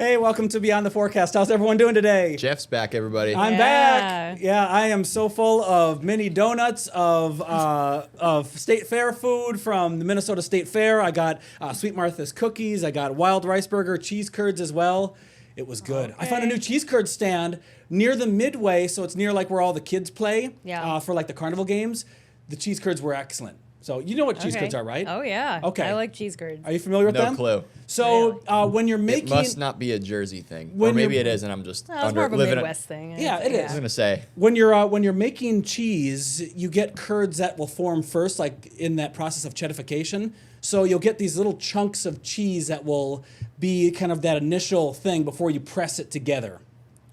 Hey, welcome to Beyond the Forecast. How's everyone doing today? Jeff's back, everybody. I'm back. Yeah, I am so full of mini donuts, of State Fair food from the Minnesota State Fair. I got Sweet Martha's cookies. I got wild rice burger, cheese curds as well. It was good. Okay. I found a new cheese curd stand near the Midway, so it's near like where all the kids play for like the carnival games. The cheese curds were excellent. So you know what cheese curds are, right? Oh, yeah. Okay. I like cheese curds. Are you familiar with them? No clue. So when you're making... It must not be a Jersey thing. When Or maybe you're- it is, and I'm just No, it's more of a living Midwest thing. Yeah, it I is. was going to say. When you're making cheese, you get curds that will form first, like in that process of chedification. So you'll get these little chunks of cheese that will be kind of that initial thing before you press it together.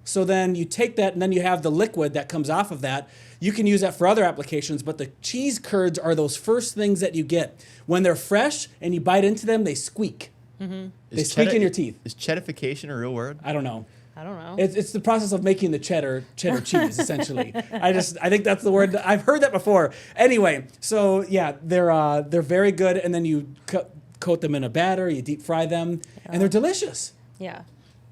So then you take that, and then you have the liquid that comes off of that. You can use that for other applications, but the cheese curds are those first things that you get. When they're fresh and you bite into them, they squeak. Mm-hmm. They squeak in your teeth. Is chedification a real word? I don't know. I don't know. It's the process of making the cheddar cheese, essentially. I think that's the word. I've heard that before. Anyway, so yeah, they're very good, and then you coat them in a batter, you deep fry them, and they're delicious. Yeah.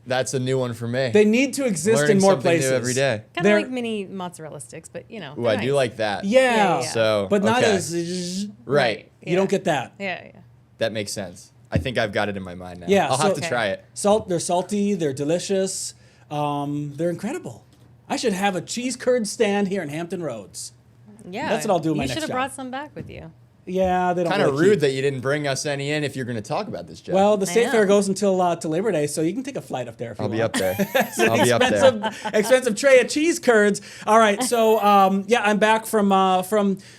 That's a new one for me. They need to exist Learning in more something places new every day. Kind They're- of like mini mozzarella sticks, but you know. Ooh, I do like that. Yeah, Yeah. So, but not okay. as Right. You don't get that. Yeah. That makes sense. I think I've got it in my mind now. Yeah, I'll have so- to try it. They're salty, they're delicious, they're incredible. I should have a cheese curd stand here in Hampton Roads. Yeah. That's what I'll do in my You next should have job. brought some back with you. Yeah, they don't. Kind of really rude keep- that you didn't bring us any in if you're going to talk about this, Jeff. Well, the I state know. fair goes until to Labor Day, so you can take a flight up there if you I'll want. be up there. I'll be up there. Expensive tray of cheese curds. All right, so I'm back from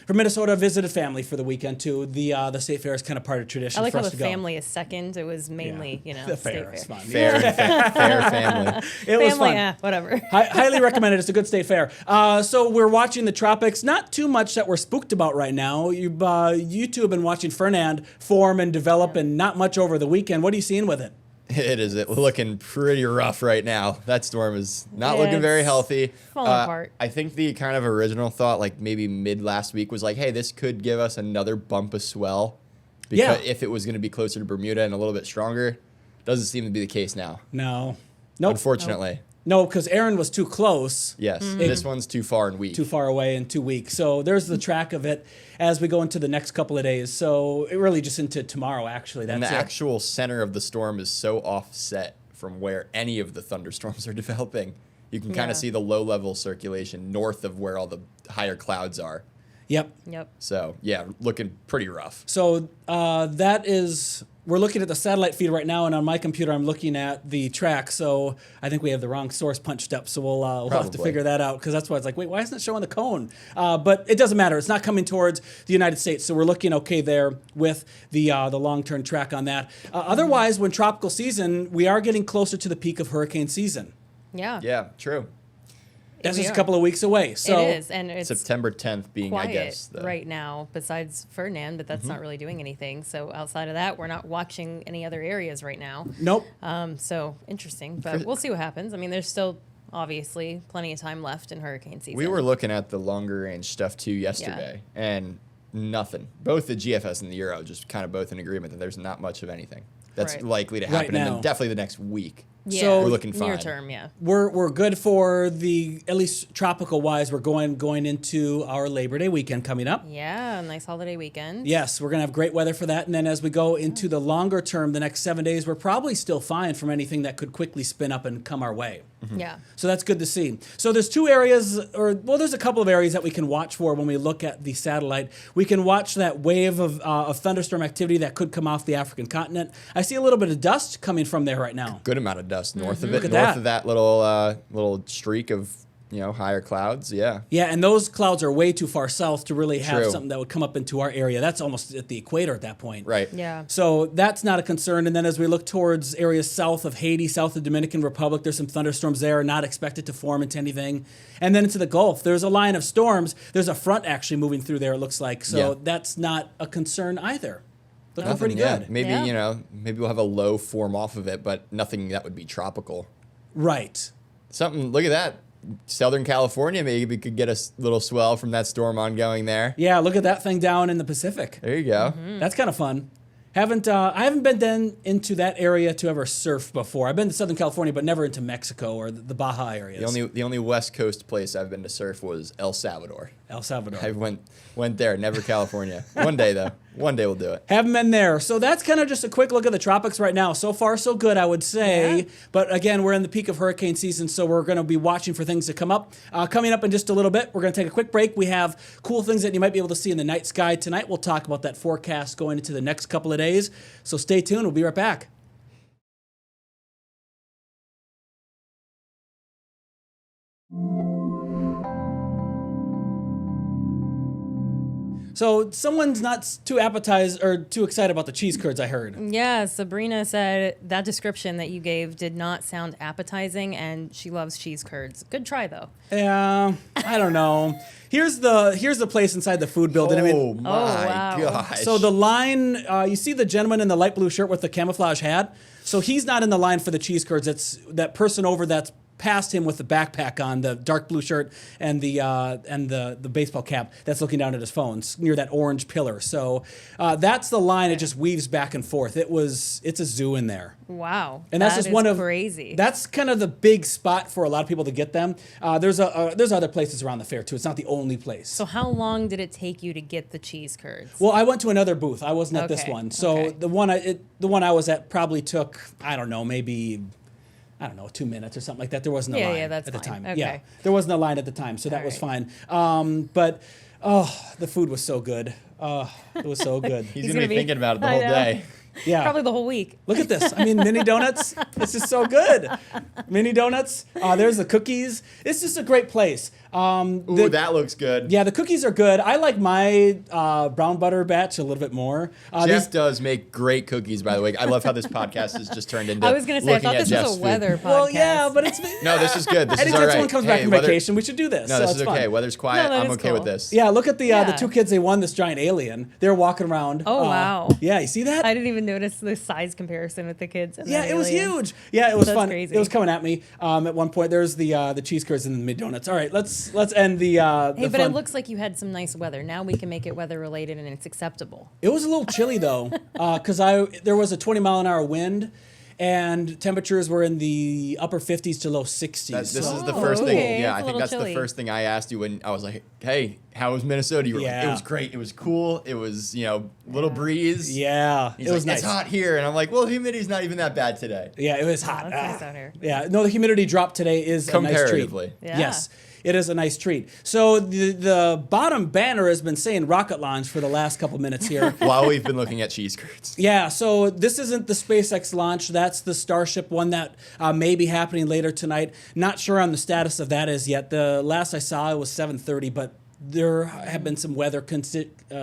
Minnesota. Visited family for the weekend too. The state fair is kind of part of tradition I like for how us the to go. family is second. It was mainly, the state fair is fun. Fair, fair family. It was Family, fun. whatever. Highly recommend it. It's a good state fair. So we're watching the tropics. Not too much that we're spooked about right now. You two have been watching Fernand form and develop, and not much over the weekend. What are you seeing with it? It is looking pretty rough right now. That storm is not Yeah, looking very it's healthy. falling apart. I think the kind of original thought, like maybe mid last week, was like, hey, this could give us another bump of swell. Because if it was going to be closer to Bermuda and a little bit stronger, doesn't seem to be the case now. No. Nope. Unfortunately. No, because Aaron was too close. Yes. Mm-hmm. This one's too far and weak. Too far away and too weak. So there's the track of it as we go into the next couple of days. So it really just into tomorrow, actually. That's And the it. actual center of the storm is so offset from where any of the thunderstorms are developing. You can kind Yeah. of see the low level circulation north of where all the higher clouds are. Yep. Yep. So, yeah, looking pretty rough. So we're looking at the satellite feed right now, and on my computer, I'm looking at the track. So I think we have the wrong source punched up. So we'll have to Probably. figure that out, because that's why it's like, wait, why isn't it showing the cone? But it doesn't matter. It's not coming towards the United States. So we're looking okay there with the long-term track on that. Otherwise, when tropical season, we are getting closer to the peak of hurricane season. Yeah. Yeah, true. That's We just a are. couple of weeks away. So it is, and it's September 10th being, quiet I guess. right now, besides Ferdinand, but that's not really doing anything. So outside of that, we're not watching any other areas right now. Nope. So interesting, but we'll see what happens. I mean, there's still obviously plenty of time left in hurricane season. We were looking at the longer range stuff too yesterday, and nothing. Both the GFS and the Euro just kind of both in agreement that there's not much of anything that's Right. likely to Right happen in now. definitely the next week. Yeah, So- We're looking near fine. term, yeah. We're good for the, at least tropical wise, we're going into our Labor Day weekend coming up. Yeah, nice holiday weekend. Yes, we're going to have great weather for that. And then as we go into the longer term, the next 7 days, we're probably still fine from anything that could quickly spin up and come our way. Yeah. So that's good to see. So there's two areas, there's a couple of areas that we can watch for when we look at the satellite. We can watch that wave of thunderstorm activity that could come off the African continent. I see a little bit of dust coming from there right now. Good amount of dust north of it, Look at north that. of that little streak of higher clouds. Yeah. Yeah, and those clouds are way too far south to really have True. something that would come up into our area. That's almost at the equator at that point. Right. Yeah. So that's not a concern. And then as we look towards areas south of Haiti, south of Dominican Republic, there's some thunderstorms there, not expected to form into anything. And then into the Gulf, there's a line of storms. There's a front actually moving through there, it looks like. So Yeah. that's not a concern either. Looking Nothing, pretty yeah. good. Maybe, Yeah. maybe we'll have a low form off of it, but nothing that would be tropical. Right. Something, look at that. Southern California maybe could get a little swell from that storm ongoing there. Yeah, look at that thing down in the Pacific. There you go. That's kind of fun. I haven't been into that area to ever surf before. I've been to Southern California, but never into Mexico or the Baja areas. The only West Coast place I've been to surf was El Salvador. El Salvador. I went there, never California. One day though. One day we'll do it. Haven't been there. So that's kind of just a quick look at the tropics right now. So far, so good, I would say. Yeah. But again, we're in the peak of hurricane season, so we're going to be watching for things to come up. Coming up in just a little bit, we're going to take a quick break. We have cool things that you might be able to see in the night sky tonight. We'll talk about that forecast going into the next couple of days. So stay tuned. We'll be right back. So someone's not too excited about the cheese curds, I heard. Yeah, Sabrina said that description that you gave did not sound appetizing, and she loves cheese curds. Good try, though. Yeah, I don't know. Here's the place inside the food building. I mean, Oh my wow. gosh. so the line, you see the gentleman in the light blue shirt with the camouflage hat? So he's not in the line for the cheese curds. It's that person over that's past him with the backpack on, the dark blue shirt and the baseball cap that's looking down at his phone near that orange pillar. So that's the line. It just weaves back and forth. It's a zoo in there. Wow. And that's that just is one of crazy. That's kind of the big spot for a lot of people to get them. There's other places around the fair too. It's not the only place. So how long did it take you to get the cheese curds? Well, I went to another booth. I wasn't at this Okay, one. So okay. the one I was at probably took, I don't know, maybe 2 minutes or something like that. There wasn't a Yeah, line yeah, that's at the fine. time. Okay. Yeah, there wasn't a line at the time, so that All was right. fine. But the food was so good. It was so good. He's gonna be thinking about it the I whole know. day. Yeah. Probably the whole week. Look at this. I mean, mini donuts. This is so good. Mini donuts. There's the cookies. It's just a great place. Ooh, that looks good. Yeah, the cookies are good. I like my brown butter batch a little bit more. Jeff does make great cookies, by the way. I love how this podcast has just turned into. I was going to say, I looking thought at this Jeff's was a food. weather podcast. Well, yeah, but it's. No, this is good. This is Anytime all right. someone comes back Hey, from weather- vacation, we should do this. No, So this it's is fun. okay. Weather's quiet. No, that I'm is okay with cool. this. Yeah, look at the Yeah. two kids. They won this giant alien. They're walking around. Oh, wow. Yeah, you see that? I didn't even notice the size comparison with the kids. And Yeah, the it was aliens. huge. Yeah, it was That's fun. crazy. It was coming at me. At one point, there's the cheese curds and the mini donuts. All right, let's end the. Hey, the but fun. it looks like you had some nice weather. Now we can make it weather related and it's acceptable. It was a little chilly though, because there was a 20-mile-an-hour wind, and temperatures were in the upper 50s to low 60s. This is the Oh, first okay. thing. Yeah, It's a I think little that's chilly. the first thing I asked you when I was like, "Hey, how was Minnesota?" You were like, Yeah. "It was great. It was cool. It was little breeze." Yeah, He's it was like, nice. "It's hot here," and I'm like, "Well, humidity's not even that bad today." Yeah, it was Oh, hot. that's nice out here. Yeah, no, the humidity drop today is a nice treat. Comparatively. Yeah. Yes, it is a nice treat. So the bottom banner has been saying rocket launch for the last couple minutes here. While we've been looking at cheese curds. Yeah, so this isn't the SpaceX launch. That's the Starship one that may be happening later tonight. Not sure on the status of that as yet. The last I saw it was 7:30, but there have been some weather,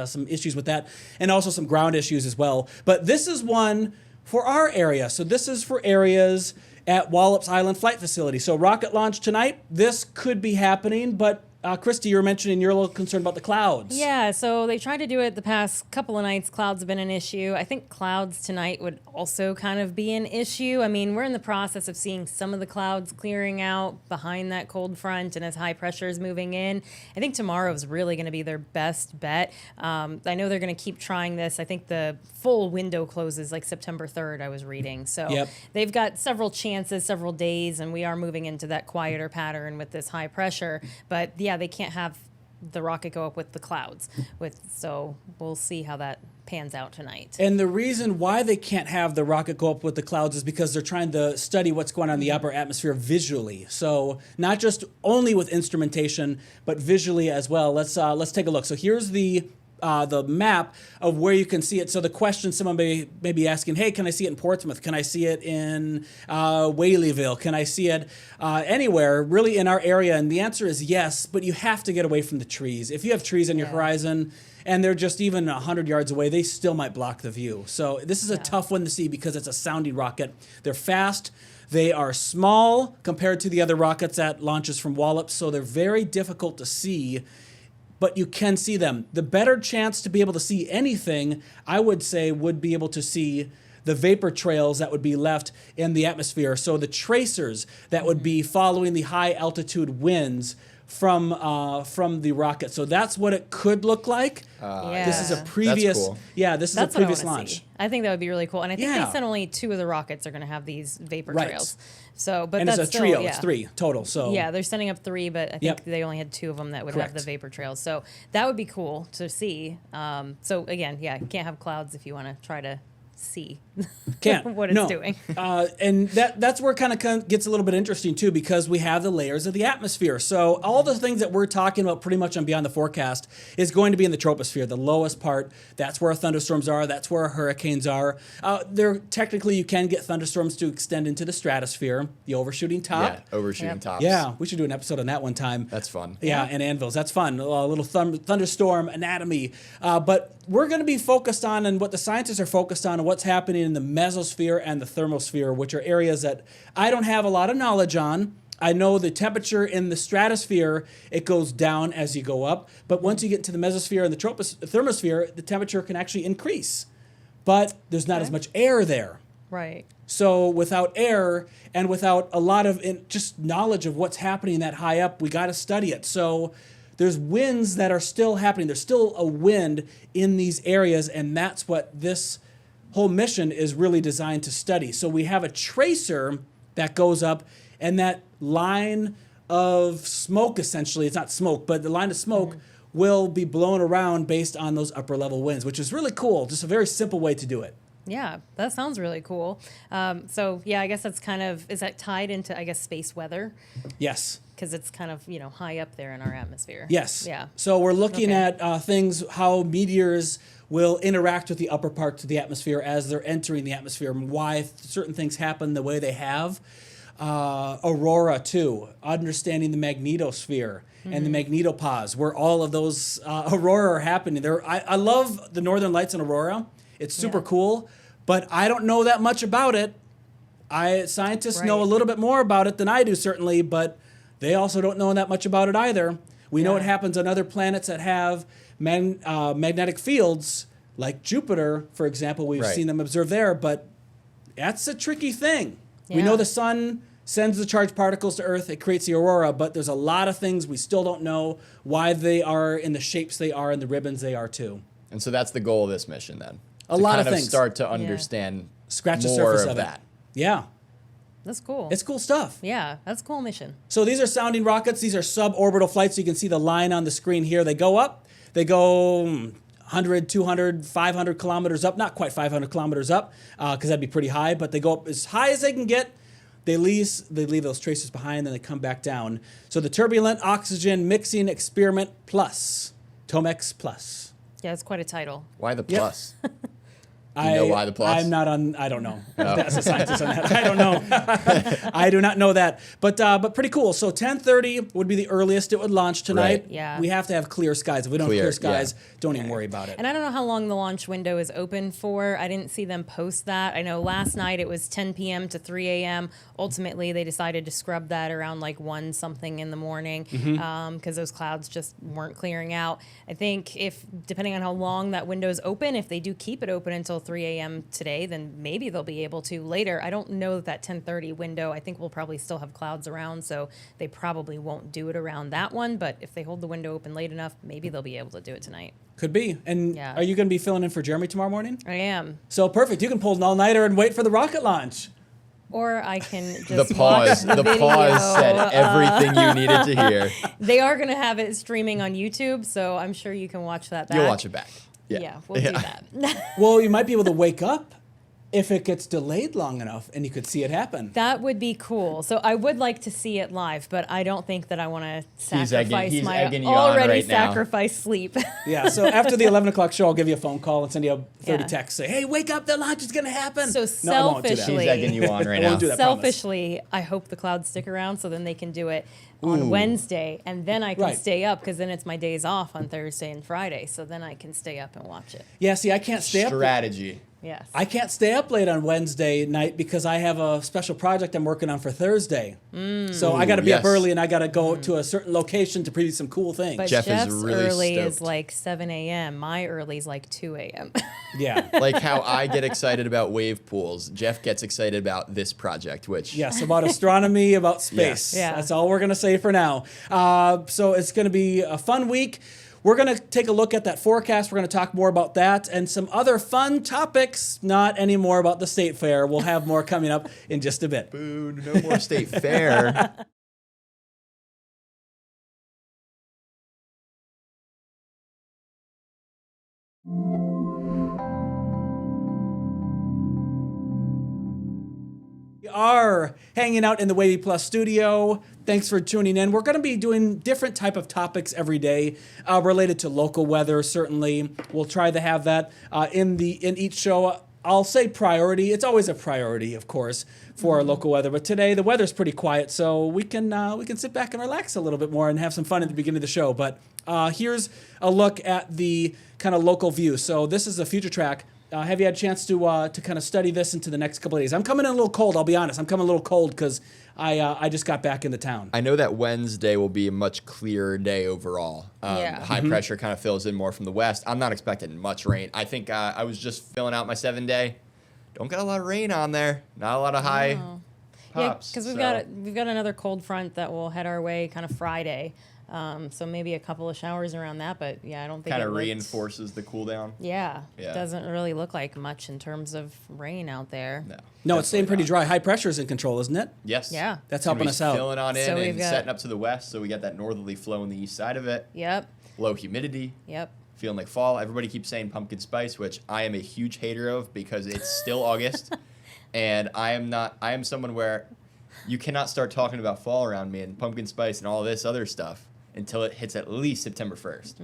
some issues with that, and also some ground issues as well. But this is one for our area. So this is for areas at Wallops Island Flight Facility. So rocket launch tonight. This could be happening, but Christy, you were mentioning you're a little concerned about the clouds. Yeah, so they tried to do it the past couple of nights. Clouds have been an issue. I think clouds tonight would also kind of be an issue. I mean, we're in the process of seeing some of the clouds clearing out behind that cold front and as high pressure is moving in. I think tomorrow is really going to be their best bet. I know they're going to keep trying this. I think the full window closes like September 3rd, I was reading. So Yep. they've got several chances, several days, and we are moving into that quieter pattern with this high pressure. But yeah, they can't have the rocket go up with the clouds. So we'll see how that pans out tonight. And the reason why they can't have the rocket go up with the clouds is because they're trying to study what's going on in the upper atmosphere visually. So not just only with instrumentation, but visually as well. Let's take a look. So here's the map of where you can see it. So the question someone may be asking, hey, can I see it in Portsmouth? Can I see it in Whaleyville? Can I see it anywhere really in our area? And the answer is yes, but you have to get away from the trees. If you have trees on your horizon and they're just even 100 yards away, they still might block the view. So this is a tough one to see because it's a sounding rocket. They're fast. They are small compared to the other rockets that launches from Wallops, so they're very difficult to see. But you can see them. The better chance to be able to see anything, I would say, would be able to see the vapor trails that would be left in the atmosphere. So the tracers that would be following the high altitude winds from the rocket. So that's what it could look like. This is a previous, cool. This is That's a previous what I wanna launch. see. I think that would be really cool. And I think Yeah. they said only 2 of the rockets are going to have these vapor Right. trails. So, but And that's it's a still, trio. yeah. It's 3 total. So Yeah, they're sending up 3, but I think Yep. they only had 2 of them that would have the Correct. vapor trails. So that would be cool to see. So again, you can't have clouds if you want to try to see can't what it's no. doing. And that's where it kind of gets a little bit interesting too, because we have the layers of the atmosphere. So all the things that we're talking about pretty much on Beyond the Forecast is going to be in the troposphere, the lowest part. That's where our thunderstorms are. That's where our hurricanes are. There technically you can get thunderstorms to extend into the stratosphere, the overshooting top. Yeah, overshooting Yep. tops. Yeah, we should do an episode on that one time. That's fun. Yeah, and anvils. That's fun. A little thunderstorm anatomy. But we're going to be focused on, and what the scientists are focused on, and what's happening in the mesosphere and the thermosphere, which are areas that I don't have a lot of knowledge on. I know the temperature in the stratosphere, it goes down as you go up. But once you get to the mesosphere and the thermosphere, the temperature can actually increase. But there's not as much air there. Right. So without air and without a lot of just knowledge of what's happening that high up, we got to study it. So there's winds that are still happening. There's still a wind in these areas, and that's what this whole mission is really designed to study. So we have a tracer that goes up, and that line of smoke, essentially, it's not smoke, but the line of smoke will be blown around based on those upper level winds, which is really cool. Just a very simple way to do it. Yeah, that sounds really cool. So yeah, I guess that's kind of, is that tied into, I guess, space weather? Yes. Because it's kind of, high up there in our atmosphere. Yes. Yeah. So we're looking Okay. at things, how meteors will interact with the upper parts of the atmosphere as they're entering the atmosphere, and why certain things happen the way they have. Aurora, too, understanding the magnetosphere and the magnetopause, where all of those aurora are happening. I love the northern lights in aurora. It's super Yeah. cool, but I don't know that much about it. Scientists know a Right. little bit more about it than I do, certainly, but they also don't know that much about it either. We know it Yeah. happens on other planets that have magnetic fields, like Jupiter, for example. We've Right. seen them observe there, but that's a tricky thing. We Yeah. know the sun sends the charged particles to Earth. It creates the aurora, but there's a lot of things we still don't know why they are in the shapes they are and the ribbons they are too. And so that's the goal of this mission then. A lot of kind things. Start to understand Scratch the more surface of of that. it. Yeah, That's cool. it's cool stuff. Yeah, that's a cool mission. So these are sounding rockets. These are suborbital flights. You can see the line on the screen here. They go up. They go 100, 200, 500 kilometers up. Not quite 500 kilometers up, because that'd be pretty high. But they go up as high as they can get. They leave those tracers behind, then they come back down. So the Turbulent Oxygen Mixing Experiment Plus, TOMEX Plus. Yeah, it's quite a title. Why the plus? I know why the plus? I'm not on. I don't know. That's a scientist on that. I don't know. I do not know that. But pretty cool. So 10:30 would be the earliest it would launch tonight. Right. Yeah. We have to have clear skies. If we don't Clear, have clear skies, yeah. don't even worry about it. And I don't know how long the launch window is open for. I didn't see them post that. I know last night it was 10 p.m. to 3 a.m. Ultimately, they decided to scrub that around like 1 something in the morning because those clouds just weren't clearing out. I think depending on how long that window is open, if they do keep it open until 3 a.m. today, then maybe they'll be able to later. I don't know that 10:30 window. I think we'll probably still have clouds around, so they probably won't do it around that one. But if they hold the window open late enough, maybe they'll be able to do it tonight. Could be. And Yeah. are you going to be filling in for Jeremy tomorrow morning? I am. So perfect. You can pull an all-nighter and wait for the rocket launch. Or I can just The pause. watch The video. pause said everything you needed to hear. They are going to have it streaming on YouTube, so I'm sure you can watch that back. You'll watch it back. Yeah, we'll do that. Well, you might be able to wake up if it gets delayed long enough and you could see it happen. That would be cool. So I would like to see it live, but I don't think that I want to sacrifice he's my egging you on already right now. sacrificed sleep. Yeah, so after the 11 o'clock show, I'll give you a phone call and send you a 30 Yeah. texts. Say, hey, wake up, the launch is going to happen. So No, I won't do that. selfishly- He's egging you on right I now. won't do that. promise. Selfishly, I hope the clouds stick around so then they can do it on Ooh. Wednesday, and then I can Right. stay up because then it's my days off on Thursday and Friday, so then I can stay up and watch it. Yeah, see, I can't stay up. Strategy. Yes. I can't stay up late on Wednesday night because I have a special project I'm working on for Thursday. So I got to be up yes. early and I got to go to a certain location to preview some cool things. But Jeff is Jeff's really early is stoked. like 7 a.m. My early is like 2 a.m. Yeah. Like how I get excited about wave pools, Jeff gets excited about this project, which Yes, about astronomy, about space. Yes. Yeah. That's all we're going to say for now. So it's going to be a fun week. We're going to take a look at that forecast. We're going to talk more about that and some other fun topics, not anymore about the state fair. We'll have more coming up in just a bit. boo, no more state fair. We are hanging out in the Wavy Plus studio. Thanks for tuning in. We're going to be doing different type of topics every day related to local weather. Certainly, we'll try to have that in each show. I'll say priority. It's always a priority, of course, for our local weather. But today the weather's pretty quiet, so we can sit back and relax a little bit more and have some fun at the beginning of the show. But here's a look at the kind of local view. So this is a future track. Have you had a chance to kind of study this into the next couple of days? I'm coming in a little cold, I'll be honest. I'm coming a little cold because I just got back into town. I know that Wednesday will be a much clearer day overall. Yeah. High pressure kind of fills in more from the west. I'm not expecting much rain. I think I was just filling out my 7-day. Don't got a lot of rain on there. Not a lot of high Yeah, pops. because we've so. got another cold front that will head our way kind of Friday. So maybe a couple of showers around that, but yeah, I don't think kind it of looked- reinforces the cool down. Yeah, Yeah. it doesn't really look like much in terms of rain out there. No, it's staying definitely pretty not. dry. High pressure is in control, isn't it? Yes. Yeah. That's It's gonna helping be us out. Filling on in So and we've got- setting up to the west, so we get that northerly flow on the east side of it. Yep. Low humidity. Yep. Feeling like fall. Everybody keeps saying pumpkin spice, which I am a huge hater of because it's still August, and I am someone where you cannot start talking about fall around me and pumpkin spice and all this other stuff until it hits at least September 1st.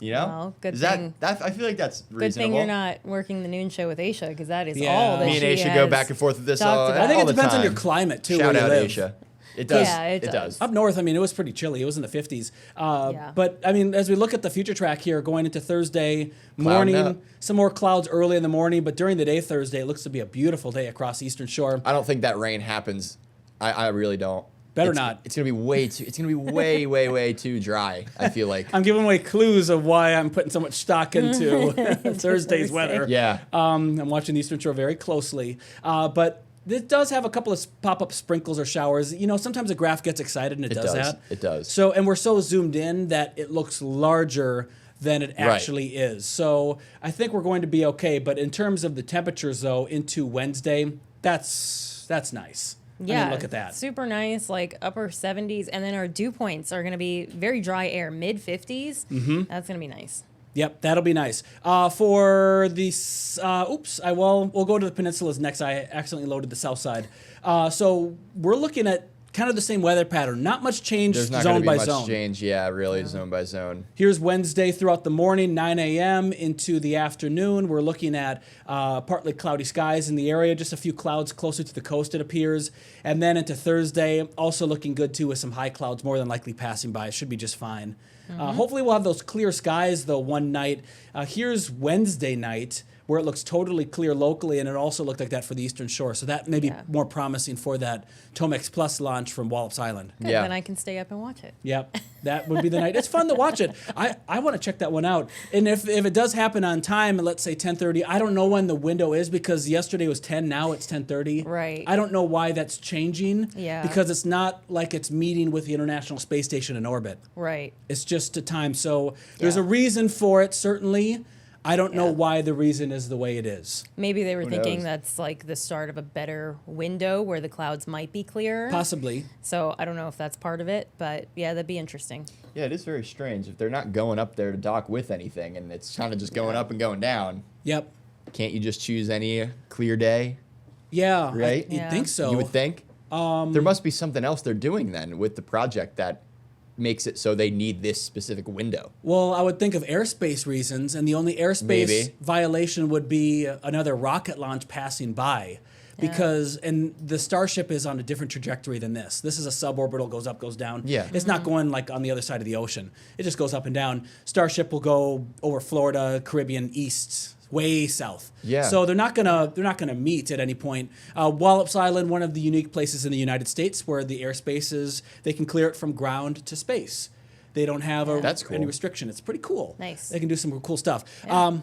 You know? Well, good Is thing- that I feel like that's Good reasonable. thing you're not working the noon show with Aisha, because that is Yeah. all that Me and she Aisha go has back and forth with this talked all, about. I think all it the depends on time. your climate, too, Shout where you out live. Aisha. It does. Yeah, it it does. does. Up north, I mean, it was pretty chilly. It was in the 50s. Yeah. But, I mean, as we look at the future track here, going into Thursday Clouding morning, up. some more clouds early in the morning, but during the day Thursday, it looks to be a beautiful day across the Eastern Shore. I don't think that rain happens. I really don't. Better It's- not. It's gonna be way too. It's gonna be way, way, way too dry. I feel like. I'm giving away clues of why I'm putting so much stock into Thursday's weather. Yeah. I'm watching the Eastern Shore very closely. But it does have a couple of pop-up sprinkles or showers. You know, sometimes a graph gets excited and it does that. It does. So, and we're so zoomed in that it looks larger than it actually is. So I think we're going to be okay. But in terms of the temperatures, though, into Wednesday, that's nice. Yeah, I mean, look at that. Super nice, like upper 70s, and then our dew points are going to be very dry air, mid 50s. Mm-hmm. That's going to be nice. Yep, that'll be nice. For the, we'll go to the peninsulas next. I accidentally loaded the south side. So we're looking at kind of the same weather pattern. Not much change There's not going zone to by be much zone. change. Yeah, really, zone by zone. Here's Wednesday throughout the morning, 9 a.m. into the afternoon. We're looking at partly cloudy skies in the area, just a few clouds closer to the coast, it appears. And then into Thursday, also looking good too, with some high clouds more than likely passing by. It should be just fine. Hopefully we'll have those clear skies, though, one night. Here's Wednesday night, where it looks totally clear locally, and it also looked like that for the Eastern Shore. So that may be more promising for that Tomex Plus launch from Wallops Island. Good, Yeah. then I can stay up and watch it. Yep, that would be the night. It's fun to watch it. I want to check that one out. And if it does happen on time, let's say 10:30, I don't know when the window is because yesterday was 10, now it's 10:30. Right. I don't know why that's changing. Yeah. Because it's not like it's meeting with the International Space Station in orbit. Right. It's just a time. So there's Yeah. a reason for it, certainly. I don't know Yeah. why the reason is the way it is. Maybe they were Who thinking knows? that's like the start of a better window where the clouds might be clearer. Possibly. So I don't know if that's part of it, but yeah, that'd be interesting. Yeah, it is very strange if they're not going up there to dock with anything, and it's kind of just going up and going down. Yep. Can't you just choose any clear day? Yeah. Right? You'd Yeah. think so. You would think. There must be something else they're doing then with the project that makes it so they need this specific window. Well, I would think of airspace reasons, and the only airspace Maybe. violation would be another rocket launch passing by. Because, and the Starship is on a different trajectory than this. This is a suborbital, goes up, goes down. Yeah. It's not going like on the other side of the ocean. It just goes up and down. Starship will go over Florida, Caribbean, east. way south. Yeah. So they're not gonna meet at any point. Wallops Island, one of the unique places in the United States where the airspace is, they can clear it from ground to space. They don't have That's cool. any restriction. It's pretty cool. Nice. They can do some cool stuff. Yeah.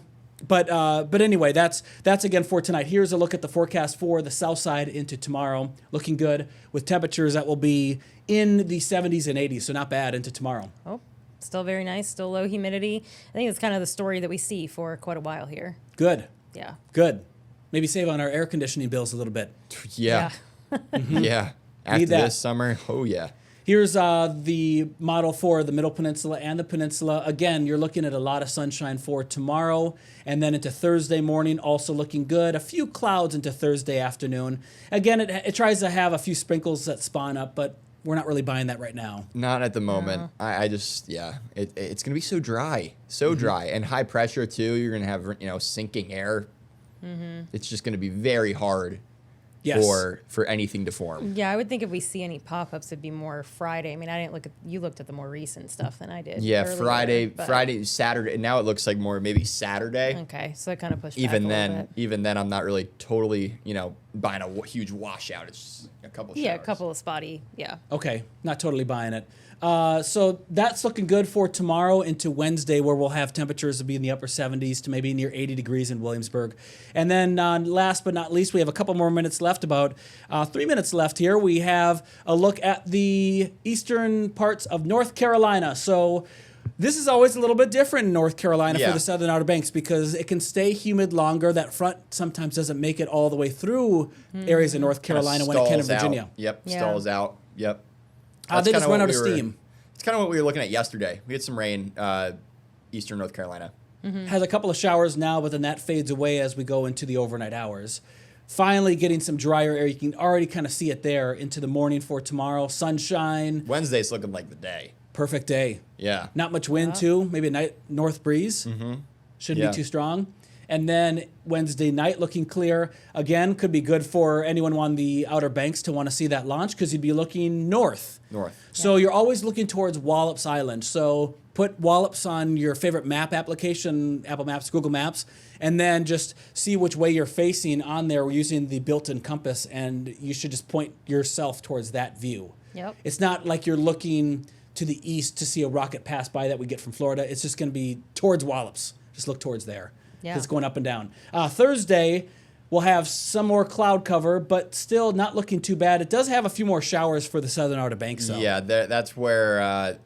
But anyway, that's again for tonight. Here's a look at the forecast for the south side into tomorrow. Looking good with temperatures that will be in the 70s and 80s, so not bad into tomorrow. Oh, still very nice. Still low humidity. I think it's kind of the story that we see for quite a while here. Good. Yeah. Good. Maybe save on our air conditioning bills a little bit. Yeah. Yeah. After that. this summer, oh yeah. Here's the model for the Middle Peninsula and the Peninsula. Again, you're looking at a lot of sunshine for tomorrow, and then into Thursday morning, also looking good. A few clouds into Thursday afternoon. Again, it tries to have a few sprinkles that spawn up, but we're not really buying that right now. Not at the moment. I just, it's going to be so dry. So dry. And high pressure, too. You're going to have, sinking air. It's just going to be very hard Yes. for anything to form. Yeah, I would think if we see any pop-ups, it'd be more Friday. I mean, I didn't look at, you looked at the more recent stuff than I did. Yeah, earlier, but- Friday, Saturday. Now it looks like more maybe Saturday. Okay, so it kind of pushed back Even a little then, bit. even then, I'm not really totally, buying a huge washout. It's just a couple. Yeah, a showers. couple of spotty. Yeah. Okay, not totally buying it. So that's looking good for tomorrow into Wednesday, where we'll have temperatures to be in the upper 70s to maybe near 80 degrees in Williamsburg. And then last but not least, we have a couple more minutes left, about 3 minutes left here. We have a look at the eastern parts of North Carolina. So this is always a little bit different in North Carolina for Yeah. the southern Outer Banks because it can stay humid longer. That front sometimes doesn't make it all the way through areas in North Kinda Carolina when it can in stalls Virginia. out. Yep, Yeah. stalls out. Yep. They That's just kinda run what out of we were- steam. It's kind of what we were looking at yesterday. We had some rain, eastern North Carolina. Has a couple of showers now, but then that fades away as we go into the overnight hours. Finally getting some drier air. You can already kind of see it there into the morning for tomorrow. Sunshine, Wednesday's looking like the day. perfect day. Yeah. Not much wind too. Maybe a night north breeze. Shouldn't Yeah. be too strong. And then Wednesday night looking clear. Again, could be good for anyone on the Outer Banks to want to see that launch because you'd be looking north. North. So you're always looking towards Wallops Island. So put Wallops on your favorite map application, Apple Maps, Google Maps, and then just see which way you're facing on there using the built-in compass, and you should just point yourself towards that view. Yep. It's not like you're looking to the east to see a rocket pass by that we get from Florida. It's just going to be towards Wallops. Just look towards there. Yeah. It's going up and down. Thursday, we'll have some more cloud cover, but still not looking too bad. It does have a few more showers for the southern Outer Banks, though. Yeah, that's where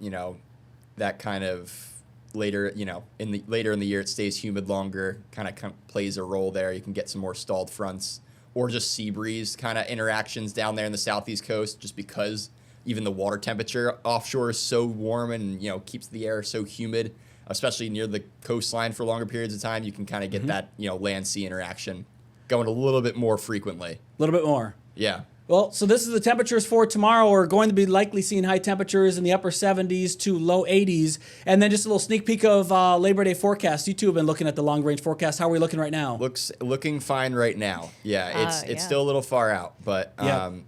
that kind of later in the year it stays humid longer. Kind of plays a role there. You can get some more stalled fronts or just sea breeze kind of interactions down there in the southeast coast, just because even the water temperature offshore is so warm and keeps the air so humid. Especially near the coastline for longer periods of time, you can kind of get that land-sea interaction going a little bit more frequently. A little bit more. Yeah. Well, so this is the temperatures for tomorrow. We're going to be likely seeing high temperatures in the upper 70s to low 80s. And then just a little sneak peek of Labor Day forecast. You two have been looking at the long-range forecast. How are we looking right now? Looking fine right now. Yeah, it's yeah. still a little far out, but Yeah. I'm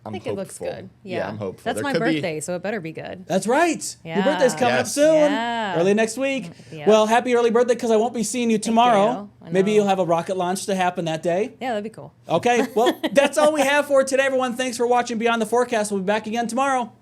I think hopeful. it looks good. Yeah, I'm hopeful. That's There my could be- birthday, so it better be good. That's right. Your Yeah. birthday's coming up Yes. soon. Yeah. Early next week. Yeah. Well, happy early birthday because I won't be seeing you tomorrow. you. I Maybe know. you'll have a rocket launch to happen that day. Yeah, that'd be cool. Okay, well, that's all we have for today, everyone. Thanks for watching Beyond the Forecast. We'll be back again tomorrow.